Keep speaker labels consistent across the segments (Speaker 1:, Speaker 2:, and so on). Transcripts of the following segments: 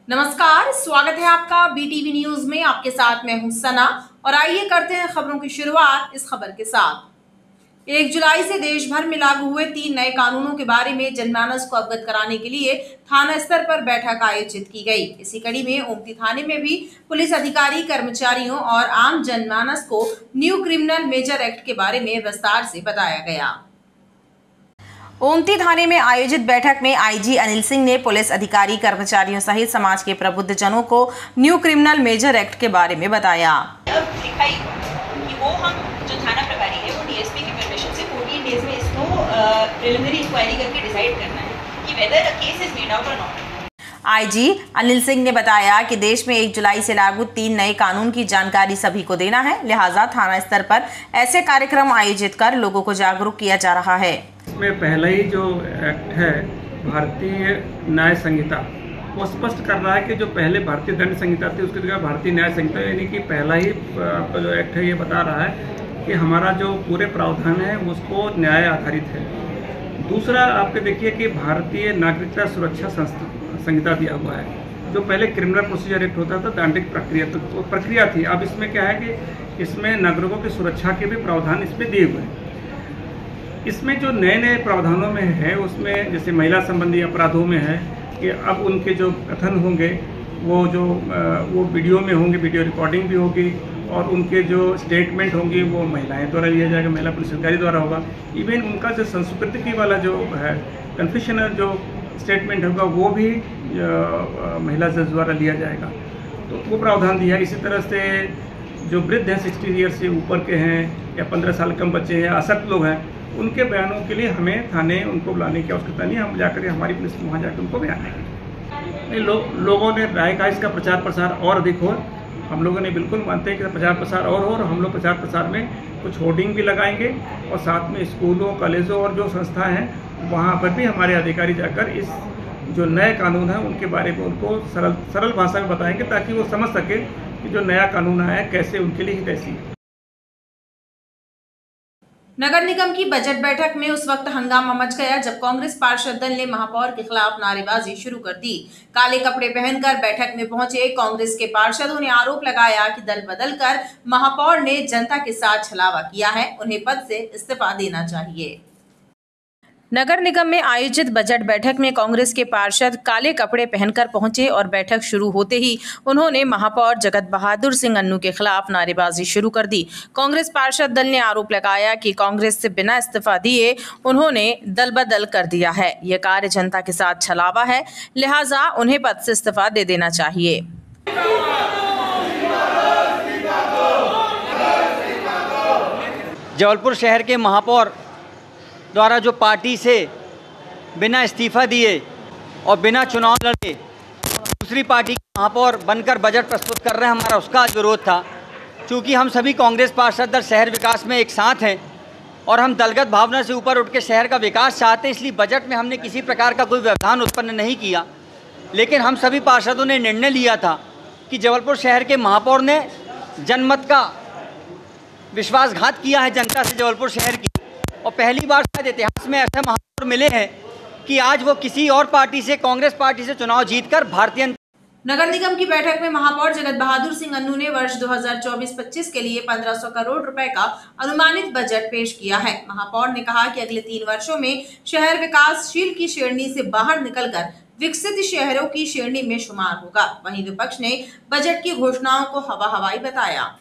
Speaker 1: नमस्कार, स्वागत है आपका बीटीवी न्यूज में। आपके साथ मैं हूं सना और आइए करते हैं खबरों की शुरुआत इस खबर के साथ। 1 जुलाई से देश भर में लागू हुए 3 नए कानूनों के बारे में जनमानस को अवगत कराने के लिए थाना स्तर पर बैठक आयोजित की गई। इसी कड़ी में ओमती थाने में भी पुलिस अधिकारी, कर्मचारियों और आम जनमानस को न्यू क्रिमिनल मेजर एक्ट के बारे में विस्तार से बताया गया। ओमती थाने में आयोजित बैठक में आईजी अनिल सिंह ने पुलिस अधिकारी, कर्मचारियों सहित समाज के प्रबुद्ध जनों को न्यू क्रिमिनल मेजर एक्ट के बारे में बताया।
Speaker 2: दिखाई कि वो हम जो थाना प्रभारी है वो डीएसपी के परमिशन से 14 डेज में इसको प्रिलिमिनरी इंक्वायरी करके डिसाइड करना है कि weather a case is made out और नॉट।
Speaker 1: आईजी अनिल सिंह ने बताया कि देश में 1 जुलाई से लागू 3 नए कानून की जानकारी सभी को देना है, लिहाजा थाना स्तर पर ऐसे कार्यक्रम आयोजित कर लोगों को जागरूक किया जा रहा है।
Speaker 3: इसमें पहला ही जो एक्ट है भारतीय न्याय संहिता, वो स्पष्ट कर रहा है कि जो पहले भारतीय दंड संहिता थी उसकी जगह भारतीय न्याय संहिता, यानी कि पहला ही आपका जो एक्ट है ये बता रहा है कि हमारा जो पूरे प्रावधान है उसको न्याय आधारित है। दूसरा आपके देखिए कि भारतीय नागरिकता सुरक्षा संहिता दिया हुआ है। जो पहले क्रिमिनल प्रोसीजर एक्ट होता था, दंडिक प्रक्रिया थी, अब इसमें क्या है कि इसमें नागरिकों की सुरक्षा के भी प्रावधान इसमें दिए हुए हैं। इसमें जो नए नए प्रावधानों में है उसमें जैसे महिला संबंधी अपराधों में है कि अब उनके जो कथन होंगे वो वीडियो में होंगे, वीडियो रिकॉर्डिंग भी होगी और उनके जो स्टेटमेंट होंगे वो महिलाएं द्वारा लिया जाएगा, महिला पुलिस अधिकारी द्वारा होगा। इवन उनका जो संस्कृति वाला जो है कन्फेशनल जो स्टेटमेंट होगा वो भी महिला जज द्वारा लिया जाएगा, तो वो प्रावधान दिया है। इसी तरह से जो वृद्ध हैं, 60 ईयर से ऊपर के हैं या 15 साल कम बच्चे हैं, अशक्त लोग हैं, उनके बयानों के लिए हमें थाने उनको बुलाने की आवश्यकता नहीं, हम जाकर हमारी पुलिस वहाँ जाकर उनको बयान देंगे। लोगों ने राय का इसका प्रचार प्रसार और अधिक हो, हम लोगों ने बिल्कुल मानते हैं कि प्रचार प्रसार और हो, और हम लोग प्रचार प्रसार में कुछ होर्डिंग भी लगाएंगे और साथ में स्कूलों, कॉलेजों और जो संस्थाएं हैं वहाँ पर भी हमारे अधिकारी जाकर इस जो नए कानून है उनके बारे में उनको सरल भाषा में बताएंगे ताकि वो समझ सके कि जो नया कानून आया है कैसे उनके लिए हितैषी है।
Speaker 1: नगर निगम की बजट बैठक में उस वक्त हंगामा मच गया जब कांग्रेस पार्षद दल ने महापौर के खिलाफ नारेबाजी शुरू कर दी। काले कपड़े पहनकर बैठक में पहुंचे कांग्रेस के पार्षदों ने आरोप लगाया कि दल बदलकर महापौर ने जनता के साथ छलावा किया है, उन्हें पद से इस्तीफा देना चाहिए। नगर निगम में आयोजित बजट बैठक में कांग्रेस के पार्षद काले कपड़े पहनकर पहुंचे और बैठक शुरू होते ही उन्होंने महापौर जगत बहादुर सिंह अन्नू के खिलाफ नारेबाजी शुरू कर दी। कांग्रेस पार्षद दल ने आरोप लगाया कि कांग्रेस से बिना इस्तीफा दिए उन्होंने दल बदल कर दिया है। यह कार्य जनता के साथ छलावा है, लिहाजा उन्हें पद से इस्तीफा दे देना चाहिए।
Speaker 4: जबलपुर शहर के महापौर द्वारा जो पार्टी से बिना इस्तीफा दिए और बिना चुनाव लड़े दूसरी पार्टी के महापौर बनकर बजट प्रस्तुत कर रहे हैं, हमारा उसका आज विरोध था। चूँकि हम सभी कांग्रेस पार्षद दल शहर विकास में एक साथ हैं और हम दलगत भावना से ऊपर उठ के शहर का विकास चाहते हैं, इसलिए बजट में हमने किसी प्रकार का कोई व्यवधान उत्पन्न नहीं किया। लेकिन हम सभी पार्षदों ने निर्णय लिया था कि जबलपुर शहर के महापौर ने जनमत का विश्वासघात किया है जनता से जबलपुर शहर की, और पहली बार शायद इतिहास में ऐसे महापौर मिले हैं कि आज वो किसी और पार्टी से, कांग्रेस पार्टी से चुनाव जीतकर भारतीय
Speaker 1: नगर निगम की बैठक में महापौर जगत बहादुर सिंह अन्नू ने वर्ष 2024-25 के लिए 1500 करोड़ रुपए का अनुमानित बजट पेश किया है। महापौर ने कहा कि अगले 3 वर्षों में शहर विकासशील की श्रेणी से बाहर निकलकर विकसित शहरों की श्रेणी में शुमार होगा। वहीं विपक्ष ने बजट की घोषणाओं को हवा-हवाई बताया।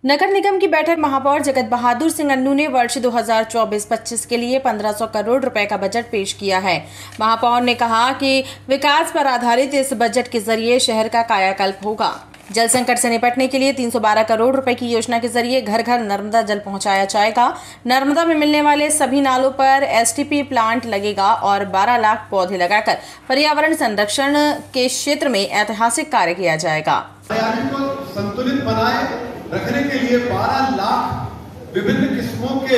Speaker 1: नगर निगम की बैठक महापौर जगत बहादुर सिंह अन्नू ने वर्ष 2024-25 के लिए 1500 करोड़ रुपए का बजट पेश किया है। महापौर ने कहा कि विकास पर आधारित इस बजट के जरिए शहर का कायाकल्प होगा। जल संकट से निपटने के लिए 312 करोड़ रुपए की योजना के जरिए घर घर नर्मदा जल पहुंचाया जाएगा। नर्मदा में मिलने वाले सभी नालों पर एसटीपी प्लांट लगेगा और 12 लाख पौधे लगाकर पर्यावरण संरक्षण के क्षेत्र में ऐतिहासिक कार्य किया जाएगा।
Speaker 5: संतुलित बनाए रखने के लिए 12 लाख विभिन्न किस्मों के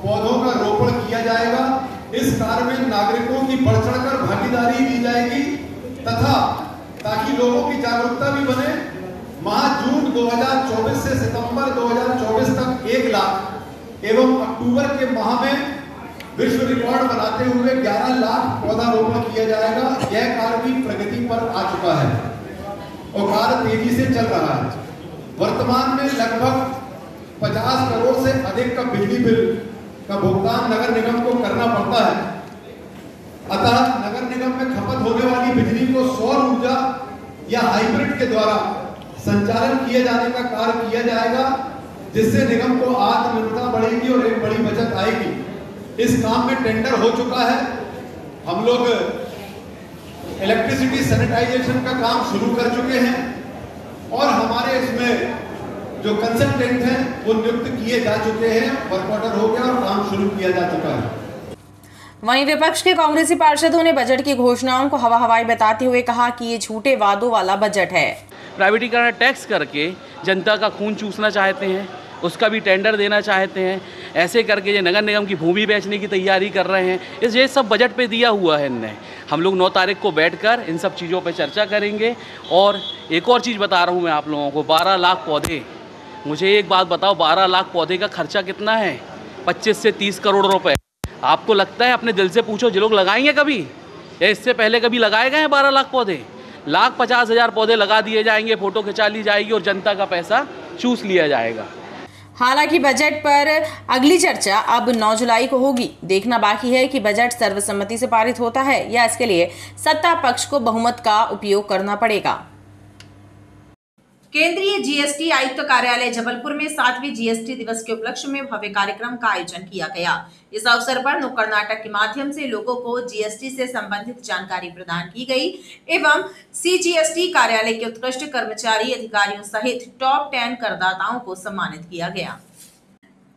Speaker 5: पौधों का रोपण किया जाएगा। इस कार्य में नागरिकों की बढ़ चढ़कर भागीदारी दी जाएगी तथा ताकि लोगों की जागरूकता भी बने। माह जून 2024 से सितंबर 2024 तक 1 लाख एवं अक्टूबर के माह में विश्व रिकॉर्ड बनाते हुए 11 लाख पौधारोपण किया जाएगा। यह कार्य भी प्रगति पर आगे तेजी से चल रहा है। वर्तमान में लगभग 50 करोड़ से अधिक का बिजली बिल का भुगतान नगर निगम को करना पड़ता है। अतः नगर निगम में खपत होने वाली बिजली को सौर ऊर्जा या हाइब्रिड के द्वारा संचालन किए जाने का कार्य किया जाएगा, जिससे निगम को आत्मनिर्भरता बढ़ेगी और एक बड़ी बचत आएगी। इस काम में टेंडर हो चुका है। हम लोग इलेक्ट्रिसिटी सैनिटाइजेशन का काम शुरू कर चुके हैं और हमारे इसमें जो कंसल्टेंट हैं वो नियुक्त किए जा चुके हैं। वर्क ऑर्डर हो गया और काम शुरू किया जा चुका है।
Speaker 1: वहीं विपक्ष के कांग्रेसी पार्षदों ने बजट की घोषणाओं को हवाई बताते हुए कहा कि ये झूठे वादों वाला बजट है।
Speaker 6: प्राइवेटीकरण टैक्स करके जनता का खून चूसना चाहते हैं, उसका भी टेंडर देना चाहते हैं। ऐसे करके ये नगर निगम की भूमि बेचने की तैयारी कर रहे हैं। ये सब बजट पे दिया हुआ है इनने। हम लोग 9 तारीख को बैठकर इन सब चीज़ों पे चर्चा करेंगे। और एक और चीज़ बता रहा हूँ मैं आप लोगों को, 12 लाख पौधे। मुझे एक बात बताओ, 12 लाख पौधे का खर्चा कितना है? 25 से 30 करोड़ रुपए। आपको लगता है, अपने दिल से पूछो, जो लोग लगाएंगे कभी, या इससे पहले कभी लगाए गए हैं 12 लाख पौधे? 1,50,000 पौधे लगा दिए जाएंगे, फ़ोटो खिंचा ली जाएगी और जनता का पैसा चूस लिया जाएगा।
Speaker 1: हालांकि बजट पर अगली चर्चा अब 9 जुलाई को होगी। देखना बाकी है कि बजट सर्वसम्मति से पारित होता है या इसके लिए सत्ता पक्ष को बहुमत का उपयोग करना पड़ेगा। केंद्रीय जीएसटी आयुक्त कार्यालय जबलपुर में 7वें जीएसटी दिवस के उपलक्ष्य में भव्य कार्यक्रम का आयोजन किया गया। इस अवसर पर नुक्कड़ नाटक के माध्यम से लोगों को जीएसटी से संबंधित जानकारी प्रदान की गई एवं सीजीएसटी कार्यालय के उत्कृष्ट कर्मचारी, अधिकारियों सहित टॉप 10 करदाताओं को सम्मानित किया गया।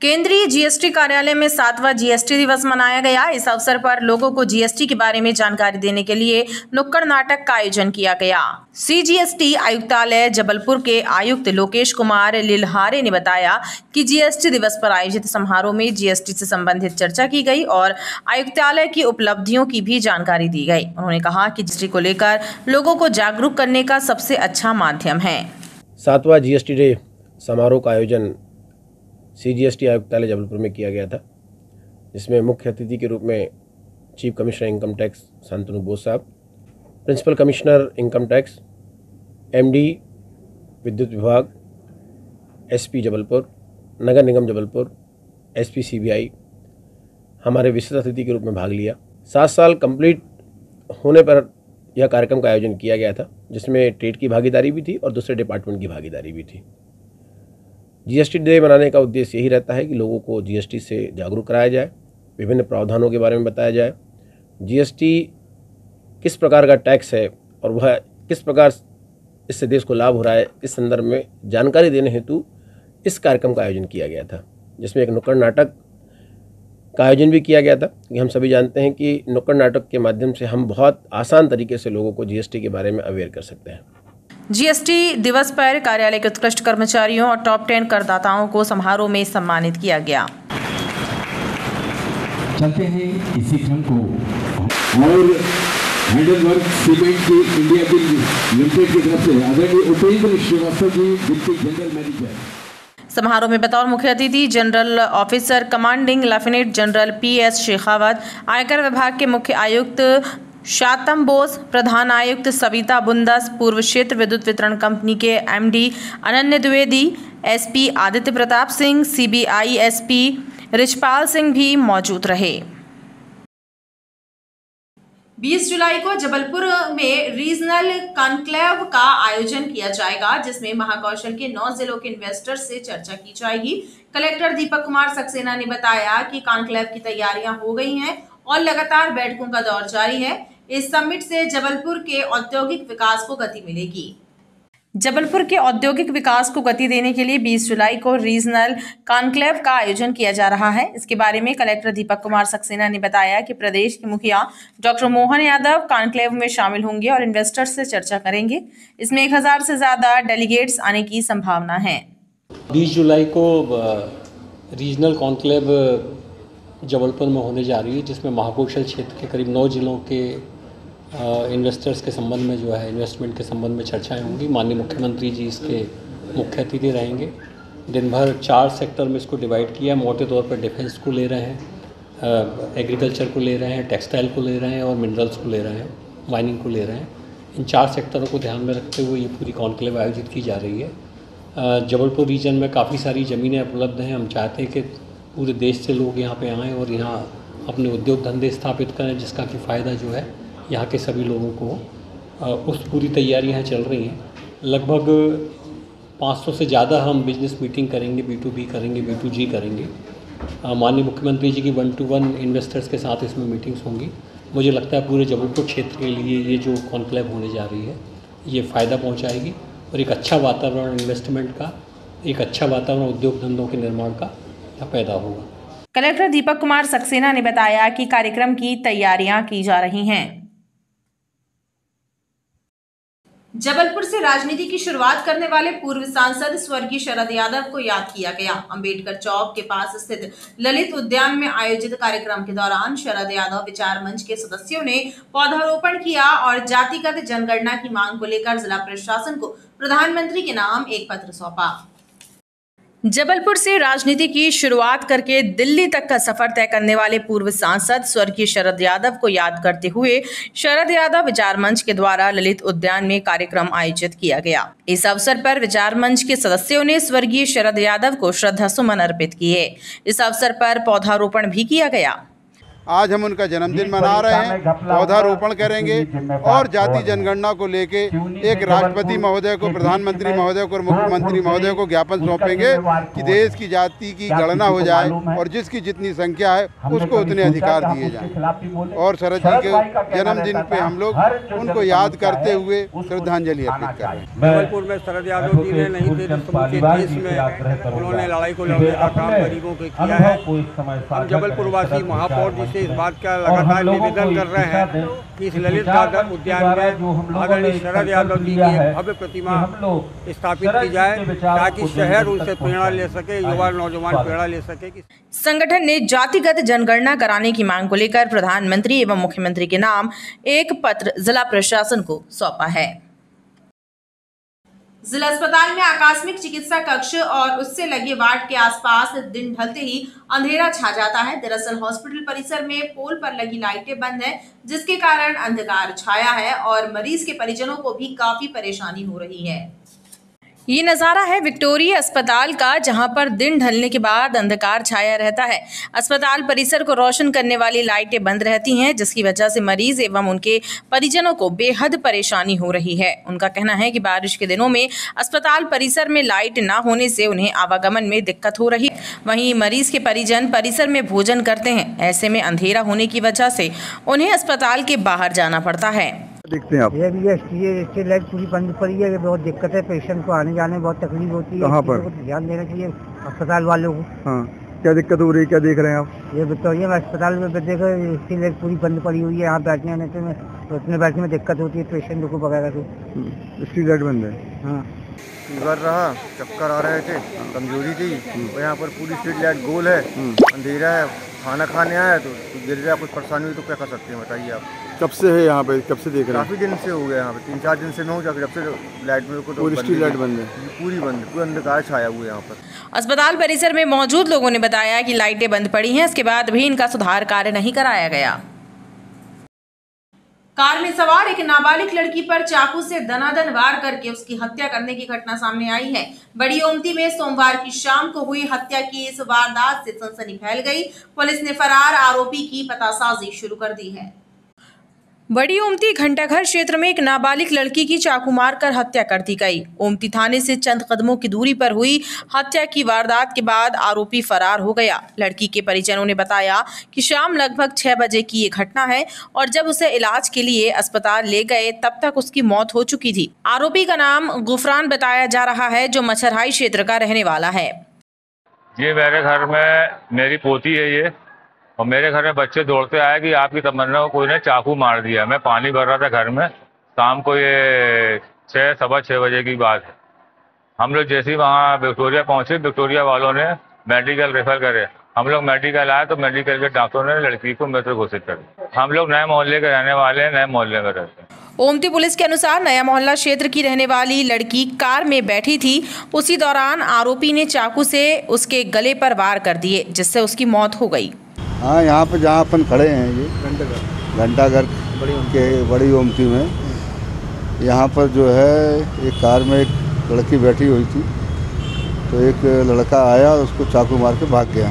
Speaker 1: केंद्रीय जीएसटी कार्यालय में 7वां जीएसटी दिवस मनाया गया। इस अवसर पर लोगों को जीएसटी के बारे में जानकारी देने के लिए नुक्कड़ नाटक का आयोजन किया गया। सीजीएसटी आयुक्तालय जबलपुर के आयुक्त लोकेश कुमार लिल्हारे ने बताया कि जीएसटी दिवस पर आयोजित समारोह में जीएसटी से संबंधित चर्चा की गई और आयुक्तालय की उपलब्धियों की भी जानकारी दी गई। उन्होंने कहा कि जीएसटी को लेकर लोगों को जागरूक करने का सबसे अच्छा माध्यम है।
Speaker 7: 7वां जीएसटी डे समारोह का आयोजन सीजीएसटी आयुक्तालय जबलपुर में किया गया था, जिसमें मुख्य अतिथि के रूप में chief commissioner income tax Shantanu Bose साहब, principal commissioner income tax, MD विद्युत विभाग, एसपी जबलपुर, नगर निगम जबलपुर, एसपी सीबीआई हमारे विशेष अतिथि के रूप में भाग लिया। 7 साल कंप्लीट होने पर यह कार्यक्रम का आयोजन किया गया था, जिसमें ट्रेड की भागीदारी भी थी और दूसरे डिपार्टमेंट की भागीदारी भी थी। जीएसटी डे मनाने का उद्देश्य यही रहता है कि लोगों को जीएसटी से जागरूक कराया जाए, विभिन्न प्रावधानों के बारे में बताया जाए, जीएसटी किस प्रकार का टैक्स है और वह किस प्रकार इससे देश को लाभ हो रहा है, इस संदर्भ में जानकारी देने हेतु इस कार्यक्रम का आयोजन किया गया था, जिसमें एक नुक्कड़ नाटक का आयोजन भी किया गया था। कि हम सभी जानते हैं कि नुक्कड़ नाटक के माध्यम से हम बहुत आसान तरीके से लोगों को जीएसटी के बारे में अवेयर कर सकते हैं।
Speaker 1: जीएसटी दिवस पर कार्यालय के उत्कृष्ट कर्मचारियों और टॉप 10 करदाताओं को समारोह में सम्मानित किया गया।
Speaker 8: चलते हैं इसी क्रम को और हैंडलवर्क सीमेंट की इंडिया बिल लिमिटेड की तरफ से आदरणीय Upendra Srivastava ji, deputy general manager.
Speaker 1: समारोह में बतौर मुख्य अतिथि general officer commanding lieutenant general PS Shekhawat, आयकर विभाग के मुख्य आयुक्त शातम बोस, प्रधान आयुक्त सविता बुंदस, पूर्व क्षेत्र विद्युत वितरण कंपनी के एमडी अनन्य Dwivedi, SP Aditya Pratap Singh, CBI SP Richpal Singh भी मौजूद रहे। 20 जुलाई को जबलपुर में रीजनल कॉन्क्लेव का आयोजन किया जाएगा, जिसमें महाकौशल के 9 जिलों के इन्वेस्टर्स से चर्चा की जाएगी। कलेक्टर दीपक कुमार सक्सेना ने बताया कि कॉन्क्लेव की तैयारियां हो गई हैं और लगातार बैठकों का दौर जारी है। इस समिट से जबलपुर के औद्योगिक विकास को गति मिलेगी। जबलपुर के औद्योगिक विकास को गति देने के लिए 20 जुलाई को रीजनल कॉन्क्लेव का आयोजन किया जा रहा है। इसके बारे में कलेक्टर दीपक कुमार सक्सेना ने बताया कि प्रदेश के मुखिया डॉक्टर मोहन यादव कॉन्क्लेव में शामिल होंगे और इन्वेस्टर्स से चर्चा करेंगे। इसमें 1000 से ज्यादा डेलीगेट्स आने की संभावना है।
Speaker 9: 20 जुलाई को रीजनल कॉन्क्लेव जबलपुर में होने जा रही है, जिसमें महाकौशल क्षेत्र के करीब 9 जिलों के इन्वेस्टर्स के संबंध में जो है इन्वेस्टमेंट के संबंध में चर्चाएं होंगी। माननीय मुख्यमंत्री जी इसके मुख्य अतिथि रहेंगे। दिन भर 4 सेक्टर में इसको डिवाइड किया। मोटे तौर पर डिफेंस को ले रहे हैं, एग्रीकल्चर को ले रहे हैं, टेक्सटाइल को ले रहे हैं और मिनरल्स को ले रहे हैं, माइनिंग को ले रहे हैं। इन 4 सेक्टरों को ध्यान में रखते हुए ये पूरी कॉन्क्लेव आयोजित की जा रही है। जबलपुर रीजन में काफ़ी सारी ज़मीनें उपलब्ध हैं। हम चाहते हैं कि पूरे देश से लोग यहाँ पे आएँ और यहाँ अपने उद्योग धंधे स्थापित करें, जिसका कि फ़ायदा जो है यहाँ के सभी लोगों को उस पूरी तैयारियाँ चल रही हैं। लगभग 500 से ज़्यादा हम बिजनेस मीटिंग करेंगे, B2B करेंगे, B2G करेंगे। माननीय मुख्यमंत्री जी की 1-to-1 इन्वेस्टर्स के साथ इसमें मीटिंग्स होंगी। मुझे लगता है पूरे जबलपुर क्षेत्र के लिए ये जो कॉन्क्लेव होने जा रही है ये फ़ायदा पहुंचाएगी और एक अच्छा वातावरण इन्वेस्टमेंट का, एक अच्छा वातावरण उद्योग धंधों के निर्माण का यहाँ पैदा होगा।
Speaker 1: कलेक्टर दीपक कुमार सक्सेना ने बताया कि कार्यक्रम की तैयारियां की जा रही हैं। जबलपुर से राजनीति की शुरुआत करने वाले पूर्व सांसद स्वर्गीय शरद यादव को याद किया गया। अंबेडकर चौक के पास स्थित ललित उद्यान में आयोजित कार्यक्रम के दौरान शरद यादव विचार मंच के सदस्यों ने पौधारोपण किया और जातिगत जनगणना की मांग को लेकर जिला प्रशासन को प्रधानमंत्री के नाम एक पत्र सौंपा। जबलपुर से राजनीति की शुरुआत करके दिल्ली तक का सफर तय करने वाले पूर्व सांसद स्वर्गीय शरद यादव को याद करते हुए शरद यादव विचार मंच के द्वारा ललित उद्यान में कार्यक्रम आयोजित किया गया। इस अवसर पर विचार मंच के सदस्यों ने स्वर्गीय शरद यादव को श्रद्धा सुमन अर्पित किए। इस अवसर पर पौधारोपण भी किया गया।
Speaker 10: आज हम उनका जन्मदिन मना रहे हैं, पौधारोपण करेंगे और जाति जनगणना को लेके एक राष्ट्रपति महोदय को, प्रधानमंत्री महोदय को और मुख्यमंत्री महोदय को ज्ञापन सौंपेंगे कि देश की जाति की गणना हो जाए और जिसकी जितनी संख्या है उसको उतने अधिकार दिए जाएं। और शरद जी के जन्मदिन पे हम लोग उनको याद करते हुए श्रद्धांजलि अर्पित करें।
Speaker 11: जबलपुर में शरद यादव जी ने नहीं थे, समूचे देश में उन्होंने लड़ाई को लड़ने का काम गरीबों के किया है। हम जबलपुर वासी महापौर जी से इस बात का लगातार निवेदन कर रहे हैं कि इस ललित उद्यान में आदरणीय शरद यादव जी की भव्य प्रतिमा स्थापित की जाए ताकि शहर उनसे प्रेरणा ले सके, युवा नौजवान प्रेरणा ले सके।
Speaker 1: संगठन ने जातिगत जनगणना कराने की मांग को लेकर प्रधानमंत्री एवं मुख्यमंत्री के नाम एक पत्र जिला प्रशासन को सौंपा है। जिला अस्पताल में आकस्मिक चिकित्सा कक्ष और उससे लगे वार्ड के आसपास दिन ढलते ही अंधेरा छा जाता है। दरअसल हॉस्पिटल परिसर में पोल पर लगी लाइटें बंद हैं, जिसके कारण अंधकार छाया है और मरीज के परिजनों को भी काफी परेशानी हो रही है। ये नज़ारा है विक्टोरिया अस्पताल का, जहां पर दिन ढलने के बाद अंधकार छाया रहता है। अस्पताल परिसर को रोशन करने वाली लाइटें बंद रहती हैं, जिसकी वजह से मरीज एवं उनके परिजनों को बेहद परेशानी हो रही है। उनका कहना है कि बारिश के दिनों में अस्पताल परिसर में लाइट न होने से उन्हें आवागमन में दिक्कत हो रही। वहीं मरीज के परिजन परिसर में भोजन करते हैं, ऐसे में अंधेरा होने की वजह से उन्हें अस्पताल के बाहर जाना पड़ता है।
Speaker 12: देखते हैं आप
Speaker 13: ये भी लाइट पूरी बंद पड़ी है, ये बहुत दिक्कत है, पेशेंट को आने जाने में बहुत तकलीफ होती है।
Speaker 12: कहाँ पर
Speaker 13: ध्यान देना चाहिए अस्पताल वालों को।
Speaker 12: हाँ, क्या दिक्कत हो रही है, क्या देख रहे हैं आप?
Speaker 13: ये विक्टोरिया में अस्पताल में देखो इसकी लाइट पूरी बंद पड़ी हुई है, यहाँ बैठने आने में उठने बैठने में दिक्कत होती है पेशेंट को वगैरह को।
Speaker 12: इसकी लाइट बंद है।
Speaker 13: हाँ,
Speaker 14: फीवर रहा, चक्कर आ रहे थे, कमजोरी थी, तो यहाँ पर पूरी स्ट्रीट लाइट गोल है, अंधेरा है, खाना खाने आया तो गिर गया, कुछ परेशानी हुई तो क्या कर सकते हैं बताइए आप।
Speaker 12: कब से है यहाँ पे, कब से देख रहे हैं?
Speaker 14: काफ़ी दिन से हो गया यहाँ पे, 3-4 दिन से मैं हूँ, जब से लाइट मेरे को तो
Speaker 12: पूरी स्ट्रीट लाइट बंद है,
Speaker 14: पूरी बंद, पूरा अंधकार छाया हुआ है यहाँ पर।
Speaker 1: अस्पताल परिसर में मौजूद लोगों ने बताया कि लाइटें बंद पड़ी हैं, इसके बाद भी इनका सुधार कार्य नहीं कराया गया। कार में सवार एक नाबालिग लड़की पर चाकू से दनादन वार करके उसकी हत्या करने की घटना सामने आई है। बड़ी ओमती में सोमवार की शाम को हुई हत्या की इस वारदात से सनसनी फैल गई। पुलिस ने फरार आरोपी की पतासाजी शुरू कर दी है। बड़ी ओमती घंटाघर क्षेत्र में एक नाबालिग लड़की की चाकू मारकर हत्या कर दी गई। ओमती थाने से चंद कदमों की दूरी पर हुई हत्या की वारदात के बाद आरोपी फरार हो गया। लड़की के परिजनों ने बताया कि शाम लगभग 6 बजे की ये घटना है और जब उसे इलाज के लिए अस्पताल ले गए तब तक उसकी मौत हो चुकी थी। आरोपी का नाम गुफरान बताया जा रहा है, जो मच्छरहाई क्षेत्र का रहने वाला है।
Speaker 15: ये मेरे घर में मेरी पोती है ये, और मेरे घर में बच्चे दौड़ते आए कि आपकी तमन्ना को कोई ने चाकू मार दिया। मैं पानी भर रहा था घर में, शाम को ये 6-6:15 बजे की बात है। हम लोग जैसे ही वहाँ विक्टोरिया पहुँचे, विक्टोरिया वालों ने मेडिकल रेफर करे। हम लोग मेडिकल आए तो मेडिकल के डॉक्टरों ने लड़की को मृत घोषित कर दिया। हम लोग नए मोहल्ले के रहने वाले हैं, नए मोहल्ले में रहते हैं।
Speaker 1: ओमती पुलिस के अनुसार नया मोहल्ला क्षेत्र की रहने वाली लड़की कार में बैठी थी। उसी दौरान आरोपी ने चाकू से उसके गले पर वार कर दिए, जिससे उसकी मौत हो गई।
Speaker 12: हाँ, यहाँ पर जहाँ अपन खड़े हैं ये घंटाघर के बड़ी ओमती में यहाँ पर जो है एक कार में एक लड़की बैठी हुई थी, तो एक लड़का आया और उसको चाकू मार के भाग गया।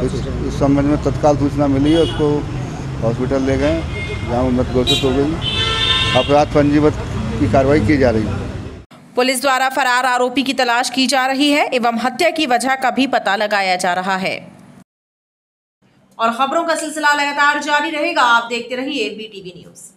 Speaker 12: इस संबंध में तत्काल सूचना मिली है, उसको हॉस्पिटल ले गए, जहाँ वो मृत घोषित हो गई। अपराध पंजीबद्ध की कार्रवाई की जा रही है।
Speaker 1: पुलिस द्वारा फरार आरोपी की तलाश की जा रही है एवं हत्या की वजह का भी पता लगाया जा रहा है। और खबरों का सिलसिला लगातार जारी रहेगा, आप देखते रहिए BTV न्यूज़।